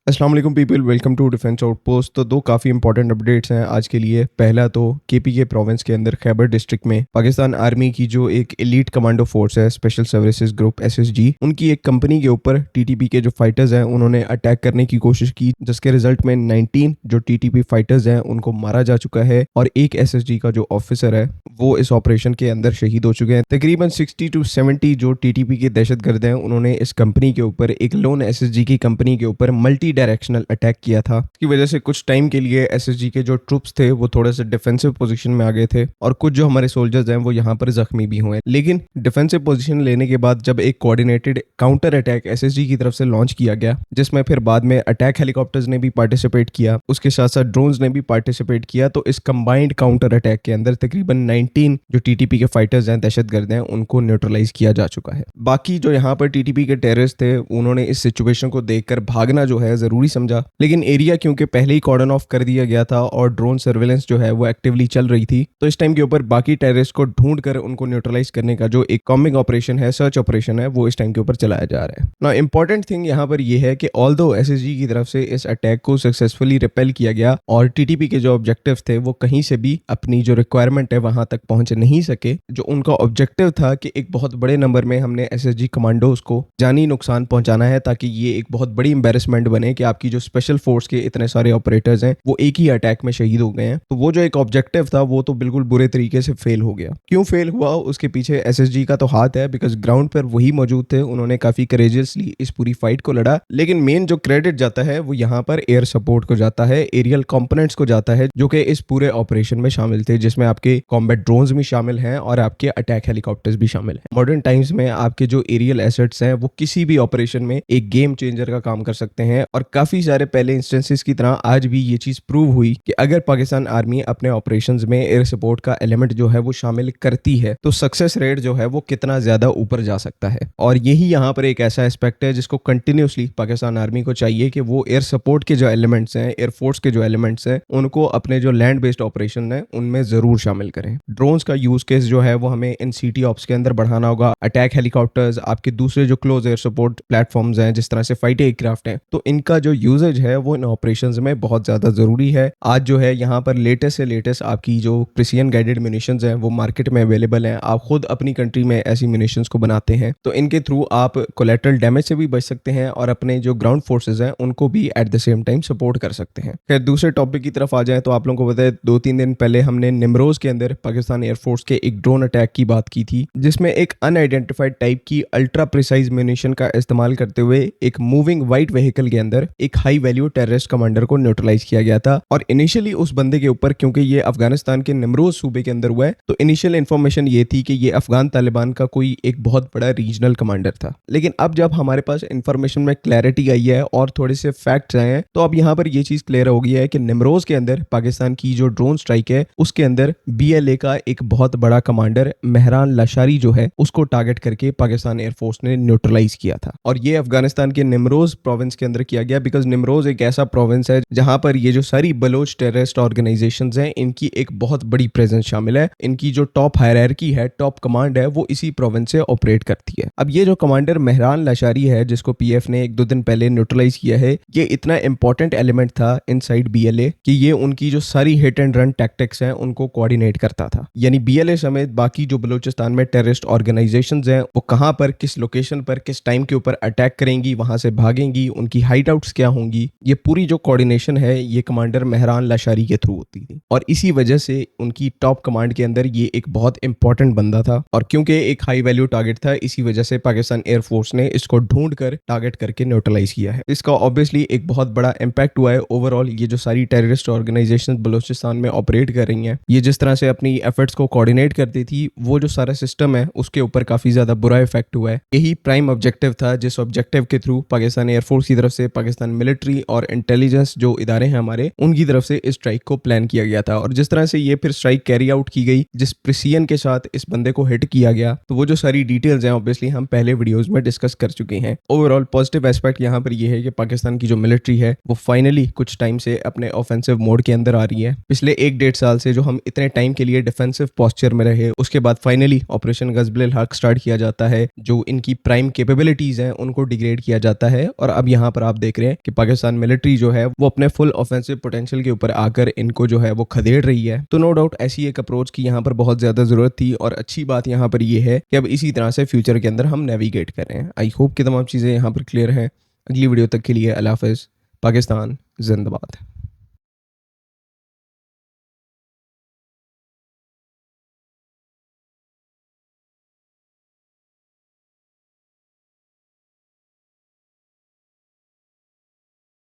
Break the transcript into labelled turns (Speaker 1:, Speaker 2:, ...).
Speaker 1: अस्सलाम वालेकुम people, welcome to defence outpost. तो दो काफ़ी इंपॉर्टेंट अपडेट्स हैं आज के लिए। पहला तो केपीके प्रोविंस के अंदर खैबर डिस्ट्रिक्ट में पाकिस्तान आर्मी की जो एक एलीट कमांडो फोर्स है, स्पेशल सर्विसेज ग्रुप एसएसजी, उनकी एक कंपनी के ऊपर टीटीपी के जो फाइटर्स हैं उन्होंने अटैक करने की कोशिश की, जिसके रिजल्ट में 19 जो टीटीपी फाइटर्स हैं उनको मारा जा चुका है और एक एसएसजी का जो ऑफिसर है वो इस ऑपरेशन के अंदर शहीद हो चुके हैं। तकरीबन 60 to 70 जो टीटीपी के दहशतगर्द हैं उन्होंने इस कंपनी के ऊपर, एक लोन एसएसजी की कंपनी के ऊपर मल्टी डायरेक्शनल अटैक किया था। इसकी वजह से कुछ टाइम के लिए एसएसजी के जो ट्रूप्स थे वो थोड़े से डिफेंसिव पोजीशन में आ गए थे और कुछ जो हमारे सोल्जर्स हैं वो यहाँ पर जख्मी भी हुए। लेकिन डिफेंसिव पोजीशन लेने के बाद जब एक कोऑर्डिनेटेड काउंटर अटैक एसएसजी की तरफ से लॉन्च किया गया, जिसमें फिर बाद में अटैक हेलीकॉप्टर्स ने भी पार्टिसिपेट किया, उसके साथ साथ ड्रोन्स ने भी पार्टिसिपेट किया, तो इस कंबाइंड काउंटर अटैक के अंदर तकरीबन 19 जो टीटीपी के फाइटर्स हैं, दहशतगर्द हैं, उनको न्यूट्रलाइज किया जा चुका है। बाकी जो यहाँ पर टीटीपी के टेररिस्ट थे उन्होंने इस सिचुएशन को देखकर भागना जो है जरूरी समझा, लेकिन एरिया क्योंकि पहले ही कॉर्डन ऑफ कर दिया गया था और ड्रोन सर्वेलेंस जो है वो एक्टिवली चल रही थी, तो इस टाइम के ऊपर बाकी टेररिस्ट को ढूंढ कर उनको न्यूट्रलाइज करने का जो एक कॉम्बिंग ऑपरेशन है, सर्च ऑपरेशन है, वो इस टाइम के ऊपर चलाया जा रहा है। ना इंपॉर्टेंट थिंग यहाँ पर यह है कि ऑल्दो एसएसजी की तरफ से इस अटैक को सक्सेसफुली रिपेल किया गया और टीटीपी के जो ऑब्जेक्टिव थे वो कहीं से भी अपनी जो रिक्वायरमेंट है वहां तक पहुंच नहीं सके। जो उनका ऑब्जेक्टिव था कि एक बहुत बड़े नंबर में हमने एसएसजी कमांडोज को जानी नुकसान पहुंचाना है ताकि ये एक बहुत बड़ी एम्बेरसमेंट बने कि आपकी जो स्पेशल फोर्स के इतने सारे ऑपरेटर्स हैं वो एक ही अटैक में शहीद हो गए हैं। तो वो जो एक ऑब्जेक्टिव था वो तो बिल्कुल बुरे तरीके से फेल हो गया। क्यों फेल हुआ उसके पीछे एसएसजी का तो हाथ है, बिकॉज ग्राउंड पर वही मौजूद थे, उन्होंने काफी करेजियसली इस पूरी फाइट को लड़ा। लेकिन मेन जो क्रेडिट जाता है वो यहाँ पर एयर सपोर्ट को जाता है, एरियल कंपोनेंट्स को जाता है, जो कि इस पूरे ऑपरेशन में शामिल थे, जिसमें आपके कॉम्बैट ड्रोन्स भी शामिल हैं और आपके अटैक हेलीकॉप्टर्स भी शामिल हैं। मॉडर्न टाइम्स में आपके जो एरियल एसेट्स हैं वो किसी भी ऑपरेशन में एक गेम चेंजर का काम कर सकते हैं और काफी सारे पहले इंस्टेंसेस की तरह आज भी ये चीज प्रूव हुई कि अगर पाकिस्तान आर्मी अपने ऑपरेशंस में एयर सपोर्ट का एलिमेंट जो है वो शामिल करती है तो सक्सेस रेट जो है वो कितना ज्यादा ऊपर जा सकता है। और यही यहाँ पर एक ऐसा एस्पेक्ट है जिसको कंटिन्यूसली पाकिस्तान आर्मी को चाहिए कि वो एयर सपोर्ट के जो एलिमेंट्स हैं, एयरफोर्स के जो एलिमेंट्स हैं, उनको अपने जो लैंड बेस्ड ऑपरेशन है उनमें जरूर शामिल करें। ड्रोन्स का यूज केस जो है वो हमें इन सिटी ऑप्स के अंदर बढ़ाना होगा। अटैक हेलीकॉप्टर्स, आपके दूसरे जो क्लोज एयर सपोर्ट प्लेटफॉर्म्स हैं जिस तरह से फाइटर एयरक्राफ्ट हैं, तो इनका जो यूजेज है वो इन ऑपरेशंस में बहुत ज्यादा जरूरी है। आज जो है यहाँ पर लेटेस्ट से लेटेस्ट आपकी जो प्रिसिजन गाइडेड म्यूनिशंस हैं वो मार्केट में अवेलेबल हैं। आप खुद अपनी कंट्री में ऐसी म्यूनिशंस को बनाते हैं तो इनके थ्रू आप कोलैटरल डैमेज से भी बच सकते हैं और अपने जो ग्राउंड फोर्सेज हैं उनको भी at the same time support कर सकते हैं। खैर दूसरे टॉपिक की तरफ आ जाए तो आप लोगों को बताए 2-3 दिन पहले हमने निमरोज के अंदर पाकिस्तान एयरफोर्स के एक ड्रोन अटैक की बात की थी, जिसमें एक अनआइडेंटिफाइड टाइप की अल्ट्रा प्रिसाइज म्यूनिशन का इस्तेमाल करते हुए एक मूविंग व्हाइट व्हीकल के अंदर एक हाई वैल्यू टेररिस्ट कमांडर को न्यूट्रलाइज किया गया था। और इनिशियली उस बंदे के ऊपर, क्योंकि ये अफगानिस्तान के निमरोज सूबे के अंदर हुआ है, तो इनिशियल इन्फॉर्मेशन ये थी कि ये अफगान तालिबान का कोई एक बहुत बड़ा रीजनल कमांडर था। लेकिन अब जब हमारे पास इन्फॉर्मेशन में क्लैरिटी आई है और थोड़े से फैक्ट्स आए हैं तो अब यहाँ पर ये चीज क्लियर हो गई है कि निमरोज के अंदर पाकिस्तान की जो ड्रोन स्ट्राइक है उसके अंदर बीएलए का एक बहुत बड़ा कमांडर मेहरान लाशारी जो है उसको टारगेट करके पाकिस्तान एयरफोर्स ने न्यूट्रलाइज किया था। और ये अफगानिस्तान के निमरोज प्रोविंस के अंदर किया गया, बिकॉज निमरोज एक ऐसा प्रोविंस है जहां पर ये जो सारी बलोच टेररिस्ट ऑर्गेनाइजेशंस हैं इनकी एक बहुत बड़ी प्रेजेंस शामिल है। इनकी जो टॉप हायरार्की है, टॉप कमांड है, वो इसी प्रोविंस से ऑपरेट करती है। अब ये जो कमांडर मेहरान लाशारी है जिसको पीएफ ने 1-2 दिन पहले न्यूट्रलाइज किया है, ये इतना इंपॉर्टेंट एलिमेंट था इनसाइड बीएलए कि ये उनकी जो सारी हिट एंड रन टैक्टिक्स हैं उनको कोऑर्डिनेट करता था। यानी बीएलए समेत बाकी जो बलूचिस्तान में टेररिस्ट ऑर्गेनाइजेशंस हैं वो कहां पर, किस लोकेशन पर, किस टाइम के ऊपर अटैक करेंगी, वहां से भागेंगी, उनकी हाइट आउट्स क्या होंगी, ये पूरी जो कोऑर्डिनेशन है ये कमांडर मेहरान लाशारी के थ्रू होती थी। और इसी वजह से उनकी टॉप कमांड के अंदर ये एक बहुत इंपॉर्टेंट बंदा था और क्योंकि एक हाई वैल्यू टारगेट था इसी वजह से पाकिस्तान एयरफोर्स ने इसको ढूंढ कर टारगेट करके न्यूट्रलाइज किया है। इसका ऑब्वियसली एक बहुत बड़ा इंपैक्ट हुआ है ओवरऑल। ये जो सारी टेररिस्ट ऑर्गेनाइजेशन बलूचिस्तान में ऑपरेट कर रही हैं, ये जिस तरह से अपनी एफर्ट्स को कोऑर्डिनेट करती थी, वो जो सारा सिस्टम है उसके ऊपर काफी ज्यादा बुरा इफेक्ट हुआ है। यही प्राइम ऑब्जेक्टिव था जिस ऑब्जेक्टिव के थ्रू पाकिस्तान एयरफोर्स की तरफ से, पाकिस्तान मिलिट्री और इंटेलिजेंस जो इदारे हैं हमारे, उनकी तरफ से इस स्ट्राइक को प्लान किया गया था। और जिस तरह से ये फिर स्ट्राइक कैरी आउट की गई, जिस प्रिसिजन के साथ इस बंदे को हिट किया गया, तो वो जो सारी डिटेल्स हैं ऑब्वियसली हम पहले वीडियोस में डिस्कस कर चुके हैं। ओवरऑल पॉजिटिव एस्पेक्ट यहाँ पर यह है कि पाकिस्तान की जो मिलिट्री है वो फाइनली कुछ टाइम से अपने ऑफेंसिव मोड के अंदर आ रही है। पिछले 1-1.5 साल से जो हम इतने टाइम के लिए डिफेंसिव पोस्चर में रहे, उसके बाद फाइनली ऑपरेशन गजबुल हक स्टार्ट किया जाता है। जो इनकी प्राइम कैपेबिलिटीज हैं उनको डिग्रेड किया जाता है और अब यहाँ पर आप देख देख रहे हैं कि पाकिस्तान मिलिट्री जो है वो अपने फुल ऑफेंसिव पोटेंशियल के ऊपर आकर इनको जो है वो खदेड़ रही है। तो नो डाउट ऐसी एक अप्रोच की यहाँ पर बहुत ज्यादा जरूरत थी और अच्छी बात यहाँ पर ये है कि अब इसी तरह से फ्यूचर के अंदर हम नेविगेट कर रहे हैं। आई होप कि तमाम चीजें यहाँ पर क्लियर हैं। अगली वीडियो तक के लिए अल्लाह हाफिज़। पाकिस्तान जिंदाबाद।